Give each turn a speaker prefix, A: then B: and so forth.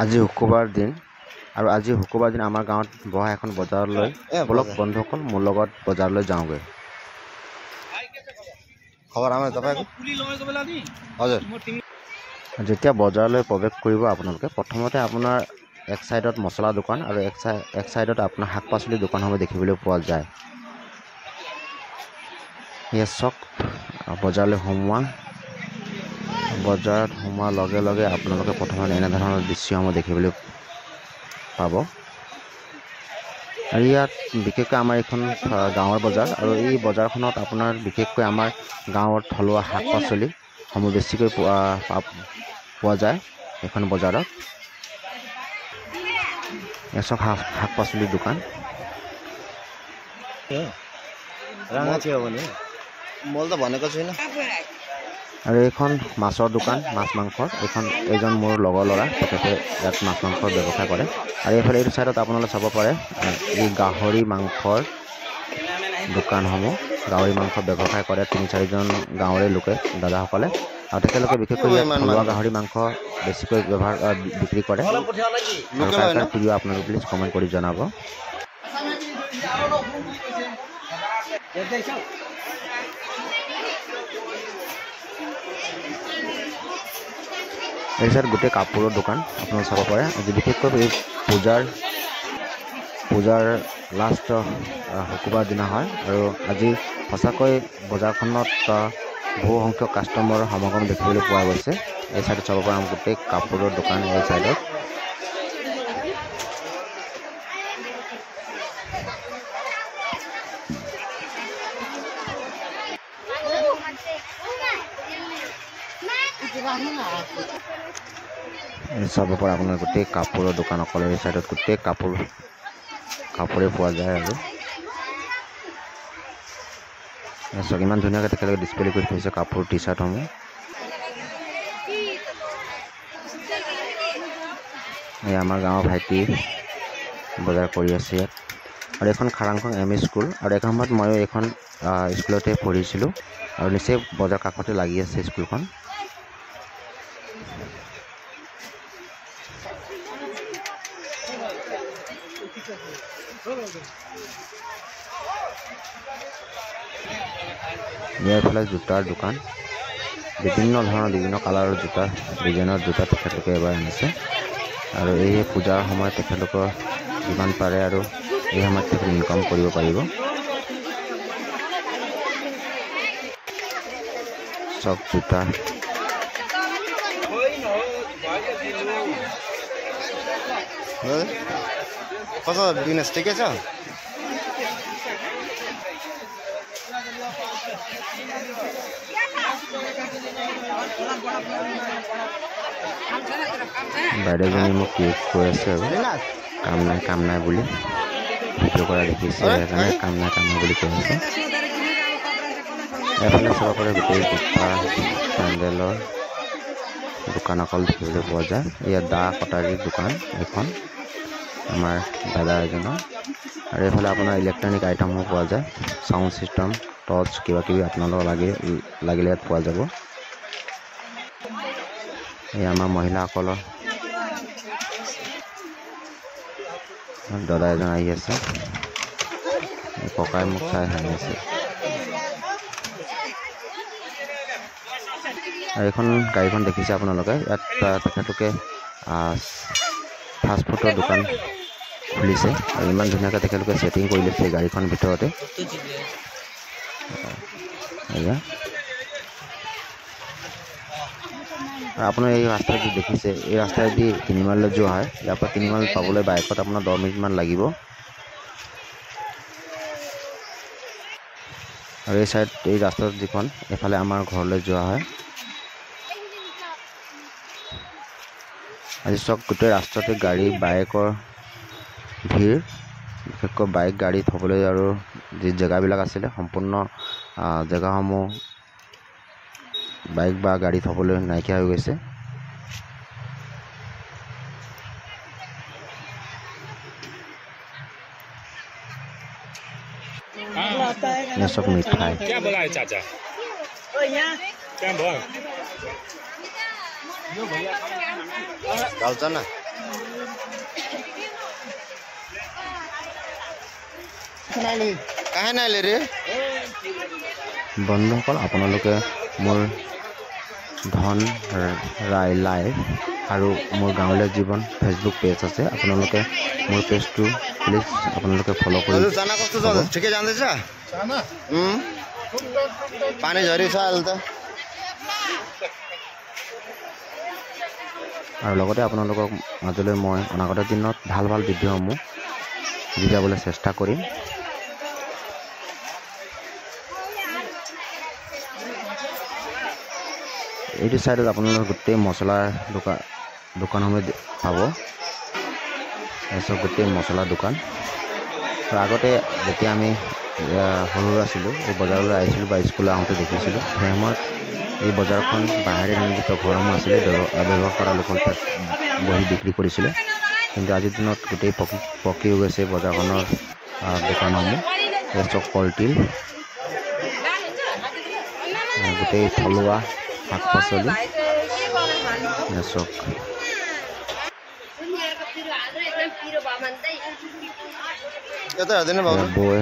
A: আজি শুক্ৰবাৰ দিন আৰু আজি শুক্ৰবাৰ দিন আমাৰ গাঁৱত বহা এখন বজাৰলৈ বলক বন্ধুসকল মোৰ লগত বজাৰলৈ যাওঁগৈ।
B: খবৰ আমাৰ तपाईँ
A: যেতিয়া বজাৰলৈ প্ৰৱেশ কৰিব আপোনালোকে প্ৰথমতে আপোনাৰ এক সাইডত মছলা দোকান আৰু এক সাইডত আপোনাৰ শাক পাচলি দোকানসমূহ দেখিবলৈ পোৱা যায়। এয়া চক বজাৰলৈ বজাৰত সোমোৱাৰ লগে লগে আপোনালোকে প্ৰথমতে এনেধৰণৰ দৃশ্যসমূহ দেখিবলৈ পাব। আৰু ইয়াত বিশেষকৈ আমাৰ এইখন গাঁৱৰ বজাৰ আৰু এই বজাৰখনত আপোনাৰ বিশেষকৈ আমাৰ গাঁৱৰ থলুৱা শাক পাচলিসমূহ বেছিকৈ পোৱা যায়। এইখন বজাৰত এচক শাক পাচলিৰ দোকান
B: মলটো भनेको छैन।
A: আৰু এইখন মাছৰ দোকান, মাছ মাংসৰ। এইজন মোৰ লগৰ ল'ৰা, তেখেতে ইয়াত মাছ মাংসৰ ব্যৱসায় কৰে। আৰু এইফালে এইটো ছাইডত আপোনালোকে চাব পাৰে এই গাহৰি মাংসৰ দোকানসমূহ। গাহৰি মাংস ব্যৱসায় কৰে ৩-৪জন গাঁৱৰে লোকে, দাদাসকলে। আৰু তেখেতলোকে বিশেষকৈ থলুৱা গাহৰি মাংস বেছিকৈ বিক্ৰী কৰে। আৰু কাৰ প্ৰিয় আপোনালোকে প্লিজ কমেণ্ট কৰি জনাব। এই চাইড গোটেই কাপোৰৰ দোকান আপোনালোকে চাব পাৰে। আজি বিশেষকৈ এই পূজাৰ লাষ্ট শুক্ৰবাৰ দিনা হয় আৰু আজি সঁচাকৈ বজাৰখনত বহু সংখ্যক কাষ্টমাৰৰ সমাগম দেখিবলৈ পোৱা গৈছে। এই চাইডত চাব পাৰে গোটেই কাপোৰৰ দোকান। এই চাইডত চাব পাৰে আপোনাৰ গোটেই কাপোৰৰ দোকান। অকল এই চাইডত গোটেই কাপোৰে পোৱা যায়। আৰু চাওক ইমান ধুনীয়াকৈ তেখেতলোকে ডিছপ্লে কৰি থৈছে কাপোৰ, টি চাৰ্টসমূহ। এই আমাৰ গাঁৱৰ ভাইটি বজাৰ কৰি আছে ইয়াত। আৰু এইখন খাৰাংখন এম ই স্কুল। আৰু এখন সময়ত ময়ো এইখন স্কুলতে পঢ়িছিলোঁ আৰু নিচেই বজাৰ কাষতে লাগি আছে স্কুলখন। ইয়াৰ ফালে জোতাৰ দোকান, বিভিন্ন কালাৰৰ জোতা, ডিজাইনৰ জোতা তেখেতলোকে এবাৰ আনিছে। আৰু এই পূজাৰ সময়ত তেখেতলোকৰ যিমান পাৰে আৰু এই সময়ত তেখেতে ইনকাম কৰিব পাৰিব। চব জোতা
B: कसो बिजनेस ठिकै छ?
A: বাইদেউজনী মোক কি কৈ আছে আৰু কাম নাই বুলি ভিডিঅ' কৰা দেখিছে, সেইকাৰণে কাম নাই বুলি কৈ আছে। এফালে চাব পাৰে গোটেই জোতা চেণ্ডেলৰ দোকান অকল দেখিবলৈ পোৱা যায়। ইয়াত দা কটাৰীৰ দোকান এখন আমাৰ দাদা এজনৰ। আৰু এইফালে আপোনাৰ ইলেক্ট্ৰনিক আইটেমসমূহ পোৱা যায়, চাউণ্ড ছিষ্টেম, টৰ্চ, কিবা কিবি আপোনালোকক লাগিলে ইয়াত পোৱা যাব। এই আমাৰ মহিলাসকলৰ দাদা এজন আহি আছে, ককাই মোক চাই হাঁহি আছে। আৰু এইখন গাড়ীখন দেখিছে আপোনালোকে, ইয়াত তেখেতলোকে ফাষ্টফুডৰ দোকান খুলিছে আৰু ইমান ধুনীয়াকৈ তেখেতলোকে ছেটিং কৰি লৈছে গাড়ীখন ভিতৰতে। এয়া আৰু আপোনাৰ এই ৰাস্তাটো দেখিছে, এই ৰাস্তাইদি 3 মাইললৈ যোৱা হয়। ইয়াৰ পৰা 3 মাইল পাবলৈ বাইকত আপোনাৰ 10 মিনিটমান লাগিব। আৰু এই ৰাস্তাটো যিখন এইফালে আমাৰ ঘৰলৈ যোৱা হয়। আজি চব গোটেই ৰাস্তাতে গাড়ী, বাইকৰ ভিৰ। বিশেষকৈ বাইক, গাড়ী থ'বলৈ আৰু যি জেগাবিলাক আছিলে সম্পূৰ্ণ জেগাসমূহ বাইক বা গাড়ী থ'বলৈ নাইকিয়া হৈ গৈছে। ये सब मिठाई
C: क्या बोला है चाचा? क्या बोल?
B: चल्छ न কাহে নাই লে ৰে
A: বন্ধুসকল আপোনালোকে মোৰ ধন ৰায় লাইভ আৰু মোৰ গাঁৱলীয়া জীৱন ফেচবুক পেজ আছে আপোনালোকে মোৰ পেজটো প্লিজ আপোনালোকে ফলো কৰি
B: চানা কষ্ট ঠিকে জানতেছ পানী ঝৰিছ আলতা
A: আৰু লগতে আপোনালোকক মাজলৈ মই অনাগত দিনত ভাল ভাল ভিডিঅ'সমূহ দি যাবলৈ চেষ্টা কৰিম এইটো সাইডত আপোনালোকে গোটেই মছলাৰ দোকানসমূহ পাব এসব গোটেই মছলা দোকান আৰু আগতে যেতিয়া আমি সৰু আছিলোঁ এই বজাৰলৈ আহিছিলোঁ বা স্কুল আহোঁতে দেখিছিলোঁ সেই সময়ত এই বজাৰখন বাহিৰে নিৰ্মিত ঘৰসমূহ আছিলে ব্যৱহাৰ কৰা লোকৰ বহি বিক্ৰী কৰিছিলে কিন্তু আজিৰ দিনত গোটেই পকি হৈ গৈছে বজাৰখনৰ দোকানসমূহ এসব কলটিল গোটেই থলুৱা শাক পাচলি এসব
B: এটা দিনে বাবু
A: বৈ